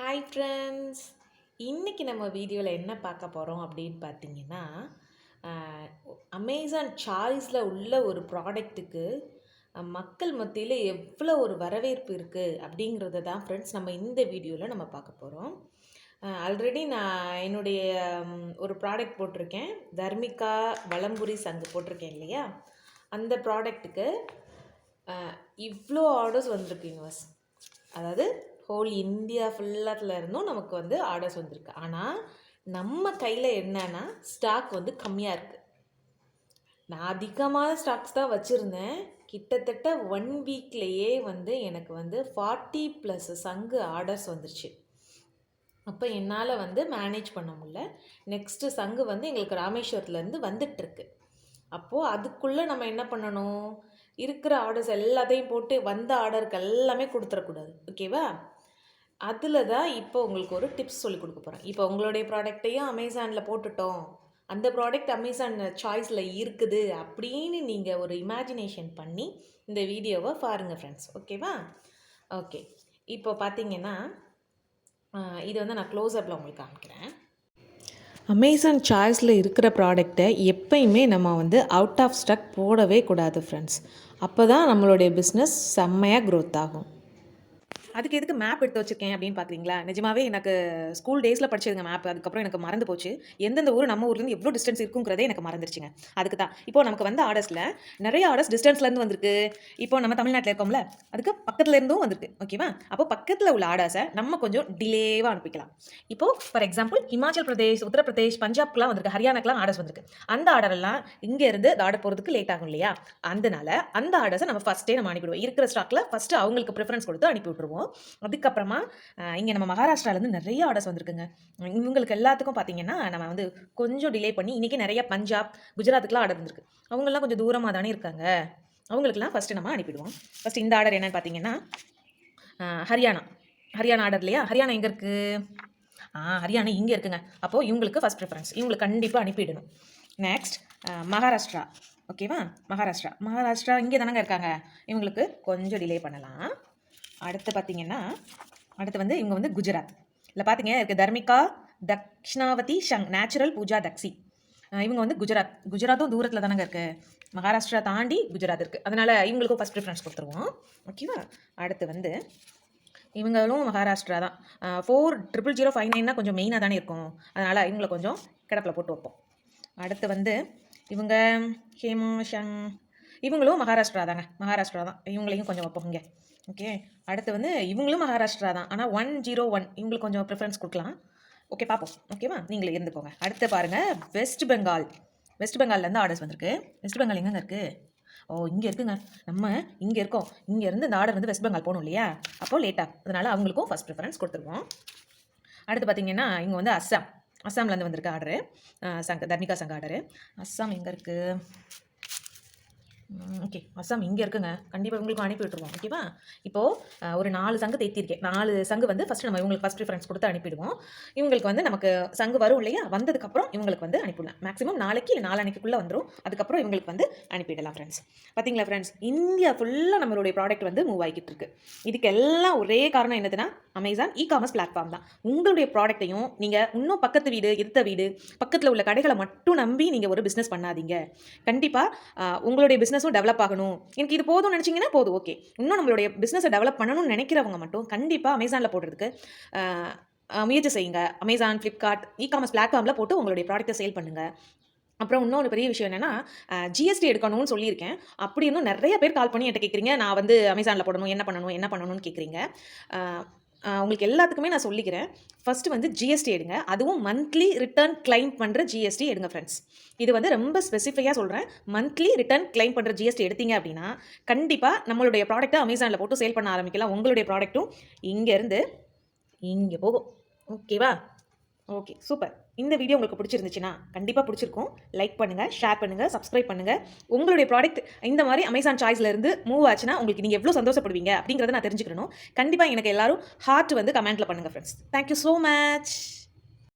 Hi friends, இன்றைக்கி நம்ம வீடியோவில் என்ன பார்க்க போகிறோம் அப்படின்னு பார்த்தீங்கன்னா, அமேசான் சாய்ஸில் உள்ள ஒரு ப்ராடக்ட்டுக்கு மக்கள் மத்தியில் எவ்வளோ ஒரு வரவேற்பு இருக்குது அப்படிங்கிறத தான் ஃப்ரெண்ட்ஸ் நம்ம இந்த வீடியோவில் நம்ம பார்க்க போகிறோம். ஆல்ரெடி நான் என்னுடைய ஒரு ப்ராடக்ட் போட்டிருக்கேன், தர்மிகா வலம்புரி சங்கு போட்டிருக்கேன் இல்லையா, அந்த ப்ராடக்ட்டுக்கு இவ்வளோ ஆர்டர்ஸ் வந்திருக்கு யூனிவர்ஸ். அதாவது ஹோல் இந்தியா ஃபுல்லாக இருந்தும் நமக்கு வந்து ஆர்டர்ஸ் வந்திருக்கு. ஆனால் நம்ம கையில் என்னன்னா ஸ்டாக் வந்து கம்மியாக இருக்குது. நான் அதிகமான ஸ்டாக்ஸ் தான் வச்சுருந்தேன். கிட்டத்தட்ட 1 வீக்லேயே வந்து எனக்கு வந்து 40+ சங்கு ஆர்டர்ஸ் வந்துருச்சு. அப்போ என்னால் வந்து மேனேஜ் பண்ண முடியல. நெக்ஸ்ட்டு சங்கு வந்து எங்களுக்கு ராமேஸ்வரத்துலேருந்து வந்துட்டுருக்கு. அப்போது அதுக்குள்ளே நம்ம என்ன பண்ணணும், இருக்கிற ஆர்டர்ஸ் எல்லாத்தையும் போட்டு வந்த ஆர்டருக்கு எல்லாமே கொடுத்துடக்கூடாது. ஓகேவா? அதில் தான் இப்போ உங்களுக்கு ஒரு டிப்ஸ் சொல்லி கொடுக்க போகிறேன். இப்போ உங்களுடைய ப்ராடக்டையும் அமேசானில் போட்டுட்டோம், அந்த ப்ராடக்ட் அமேசான் சாய்ஸில் இருக்குது அப்படின்னு நீங்கள் ஒரு இமேஜினேஷன் பண்ணி இந்த வீடியோவை பாருங்கள் ஃப்ரெண்ட்ஸ். ஓகேவா? ஓகே, இப்போ பார்த்தீங்கன்னா இது வந்து நான் க்ளோஸ்அப்பில் உங்களுக்கு காமிக்கிறேன். அமேசான் சாய்ஸில் இருக்கிற ப்ராடக்டை எப்பயுமே நம்ம வந்து அவுட் ஆஃப் ஸ்டாக் போடவே கூடாது ஃப்ரெண்ட்ஸ். அப்போ தான் நம்மளுடைய பிஸ்னஸ் செம்மையாக க்ரோத் ஆகும். அதுக்கு எதுக்கு மேப் எடுத்து வச்சுருக்கேன் அப்படின்னு பார்க்குறீங்களா? நிஜமாவே எனக்கு ஸ்கூல் டேஸில் படிச்சதுங்க மேப். அதுக்கப்புறம் எனக்கு மறந்து போச்சு. எந்தெந்த ஊர் நம்ம ஊர்லேருந்து எவ்வளோ டிஸ்டன்ஸ் இருக்குங்கிறதே எனக்கு மறந்துருச்சுங்க. அதுக்கு தான் இப்போ நமக்கு வந்து ஆர்டர்ஸில் நிறைய ஆர்டர்ஸ் டிஸ்டன்ஸ்லேருந்து வந்திருக்கு. இப்போ நம்ம தமிழ்நாட்டில் இருக்கோம்ல, அதுக்கு பக்கத்தில் இருந்தும் வந்திருக்கு. ஓகேவா? அப்போ பக்கத்தில் உள்ள ஆர்டர்ஸை நம்ம கொஞ்சம் டிலேவாக அனுப்பிக்கலாம். இப்போது ஃபார் எக்ஸாம்பிள் ஹிமாச்சல் பிரதேஷ், உத்தரப்பிரதேஷ், பஞ்சாப்க்குலாம் வந்திருக்கு, ஹரியானாக்கெலாம் ஆர்டர்ஸ் வந்திருக்கு. அந்த ஆர்டரெல்லாம் இங்கேருந்து அந்த ஆர்டர் போகிறதுக்கு லேட் ஆகும் இல்லையா? அதனால அந்த ஆர்டர்ஸை நம்ம ஃபஸ்ட்டே நம்ம அனுப்பிவிடுவோம். இருக்கிற ஸ்டாக்கில் ஃபஸ்ட்டு அவங்களுக்கு ப்ரிஃபரன்ஸ் கொடுத்து அனுப்பி விட்ருவோம். அதுக்கப்புறமா இங்கே நம்ம மகாராஷ்டிராலேருந்து நிறைய ஆர்டர்ஸ் வந்திருக்குங்க. இவங்களுக்கு எல்லாத்துக்கும் பார்த்தீங்கன்னா நம்ம வந்து கொஞ்சம் டிலே பண்ணி இன்றைக்கி நிறைய பஞ்சாப், குஜராத்துக்குலாம் ஆர்டர் வந்திருக்கு. அவங்களாம் கொஞ்சம் தூரமாக தானே இருக்காங்க. அவங்களுக்குலாம் ஃபஸ்ட்டு நம்ம அனுப்பிடுவோம். ஃபஸ்ட்டு இந்த ஆர்டர் என்னென்னு பார்த்தீங்கன்னா ஹரியானா ஆர்டர் இல்லையா? ஹரியானா எங்கே இருக்குது? ஹரியானா இங்கே இருக்குங்க. அப்போது இவங்களுக்கு ஃபஸ்ட் ப்ரிஃபரன்ஸ், இவங்களுக்கு கண்டிப்பாக அனுப்பிடணும். நெக்ஸ்ட் மகாராஷ்டிரா. ஓகேவா? மகாராஷ்டிரா இங்கே தானங்க இருக்காங்க. இவங்களுக்கு கொஞ்சம் டிலே பண்ணலாம். அடுத்து பார்த்தீங்கன்னா அடுத்து வந்து இவங்க வந்து குஜராத். இல்லை பார்த்தீங்க இருக்குது தர்மிகா தக்ஷணாவதி நேச்சுரல் பூஜா தக்ஷி. இவங்க வந்து குஜராத்தும் தூரத்தில் தானங்க இருக்குது. மகாராஷ்டிரா தாண்டி குஜராத் இருக்குது. அதனால் இவங்களுக்கும் ஃபஸ்ட் ப்ரிஃபரன்ஸ் கொடுத்துருவோம். ஓகேவா? அடுத்து வந்து இவங்களும் மகாராஷ்டிரா தான். 400599 கொஞ்சம் மெயினாக தானே இருக்கும். அதனால் இவங்களை கொஞ்சம் கிடப்பில் போட்டு வைப்போம். அடுத்து வந்து இவங்க இவங்களும் மகாராஷ்டிரா தான். இவங்களையும் கொஞ்சம் வைப்போம் இங்கே. ஓகே, அடுத்து வந்து இவங்களும் மகாராஷ்டிரா தான். ஆனால் 101 இவங்களுக்கு கொஞ்சம் ப்ரிஃபரன்ஸ் கொடுக்கலாம். ஓகே, பார்ப்போம். ஓகேவா? நீங்களே இருந்துக்கோங்க. அடுத்து பாருங்கள் வெஸ்ட் பெங்கால்லேருந்து ஆர்டர்ஸ் வந்திருக்கு. வெஸ்ட் பெங்கால் எங்கேங்க இருக்குது? இங்கே இருக்குங்க. நம்ம இங்கே இருக்கோம். இங்கேருந்து இந்த ஆர்டர் வந்து வெஸ்ட் பெங்கால் போகணும் இல்லையா? அப்போது லேட்டாக, அதனால் அவங்களுக்கும் ஃபஸ்ட் ப்ரிஃபரன்ஸ் கொடுத்துருவோம். அடுத்து பார்த்தீங்கன்னா இங்கே வந்து அஸ்ஸாம்லேருந்து வந்திருக்கு ஆர்டரு. தர்மிகா சங்க ஆர்டரு. அஸ்ஸாம் எங்கே இருக்குது? ஓகே, அஸ்ஸாம் இங்கே இருக்குங்க. கண்டிப்பாக உங்களுக்கு அனுப்பி விட்டுருவோம். ஓகேவா? இப்போது ஒரு 4 சங்கு தேத்திருக்கேன். 4 சங்கு வந்து ஃபஸ்ட்டு நம்ம இவங்களுக்கு ஃபஸ்ட் ப்ரிஃபரன்ஸ் கொடுத்து அனுப்பிடுவோம். இவங்களுக்கு வந்து நமக்கு சங்கு வரும் இல்லையா? வந்ததுக்கப்புறம் இவங்களுக்கு வந்து அனுப்பிடலாம். மேக்ஸிமம் நாளைக்கு இல்லை நாளான்னைக்குள்ளே வந்துடும். அதுக்கப்புறம் இவங்களுக்கு வந்து அனுப்பிடலாம் ஃப்ரெண்ட்ஸ். பார்த்தீங்களா ஃப்ரெண்ட்ஸ், இந்தியா ஃபுல்லாக நம்மளுடைய ப்ராடக்ட் வந்து மூவ் ஆகிக்கிட்டு இருக்கு. இதுக்கு எல்லாம் ஒரே காரணம் என்னதுன்னா அமேசான் இ-காமர்ஸ் பிளாட்ஃபார்ம் தான். உங்களுடைய ப்ராடக்ட்டையும் நீங்கள் இன்னும் பக்கத்து வீடு, எடுத்த வீடு, பக்கத்தில் உள்ள கடைகளை மட்டும் நம்பி நீங்கள் ஒரு பிஸ்னஸ் பண்ணாதீங்க. கண்டிப்பாக உங்களுடைய பிஸ்னஸும் டெவலப் ஆகணும். எனக்கு இது போதும்னு நினச்சிங்கன்னா போதும். ஓகே, இன்னும் நம்மளுடைய பிஸ்னஸை டெவலப் பண்ணணும்னு நினைக்கிறவங்க மட்டும் கண்டிப்பாக அமேசானில் போடுறதுக்கு முயற்சி செய்யுங்க. அமேசான், ஃப்ளிப்கார்ட் இ-காமர்ஸ் பிளாட்ஃபார்மில் போட்டு உங்களுடைய ப்ராடக்ட்டை சேல் பண்ணுங்கள். அப்புறம் இன்னொரு பெரிய விஷயம் என்னென்னா ஜிஎஸ்டி எடுக்கணும்னு சொல்லியிருக்கேன். அப்படி இன்னும் நிறைய பேர் கால் பண்ணி என்கிட்ட கேட்குறீங்க, நான் வந்து அமேசானில் போடணும், என்ன பண்ணணும்னு கேட்குறீங்க. உங்களுக்கு எல்லாத்துக்குமே நான் சொல்லிக்கிறேன். ஃபஸ்ட்டு வந்து ஜிஎஸ்டி எடுங்க. அதுவும் மந்த்லி ரிட்டர்ன் கிளைம் பண்ணுற ஜிஎஸ்டி எடுங்க ஃப்ரெண்ட்ஸ். இது வந்து ரொம்ப ஸ்பெசிஃபையாக சொல்கிறேன். மந்த்லி ரிட்டர்ன் கிளைம் பண்ணுற ஜிஎஸ்டி எடுத்தீங்க அப்படின்னா கண்டிப்பாக நம்மளுடைய ப்ராடக்ட்டை அமேசானில் போட்டு சேல் பண்ண ஆரம்பிக்கலாம். உங்களுடைய ப்ராடக்ட்டும் இங்கேருந்து இங்கே போகும். ஓகேவா? Okay, super. இந்த வீடியோ உங்களுக்கு பிடிச்சிருந்துச்சுன்னா கண்டிப்பாக பிடிச்சிருக்கும். லைக் பண்ணுங்கள், ஷேர் பண்ணுங்கள், சப்ஸ்கிரைப் பண்ணுங்கள். உங்களுடைய ப்ராடக்ட் இந்த மாதிரி அமேசான் சாய்ஸ்லேருந்து மூவ் ஆச்சுன்னா உங்களுக்கு நீங்கள் எவ்வளோ சந்தோஷப்படுவீங்க அப்படிங்கிறத நான் தெரிஞ்சுக்கணும். கண்டிப்பாக எனக்கு எல்லாரும் ஹார்ட் வந்து கமெண்ட்டில் பண்ணுங்கள் ஃப்ரெண்ட்ஸ். Thank you so much.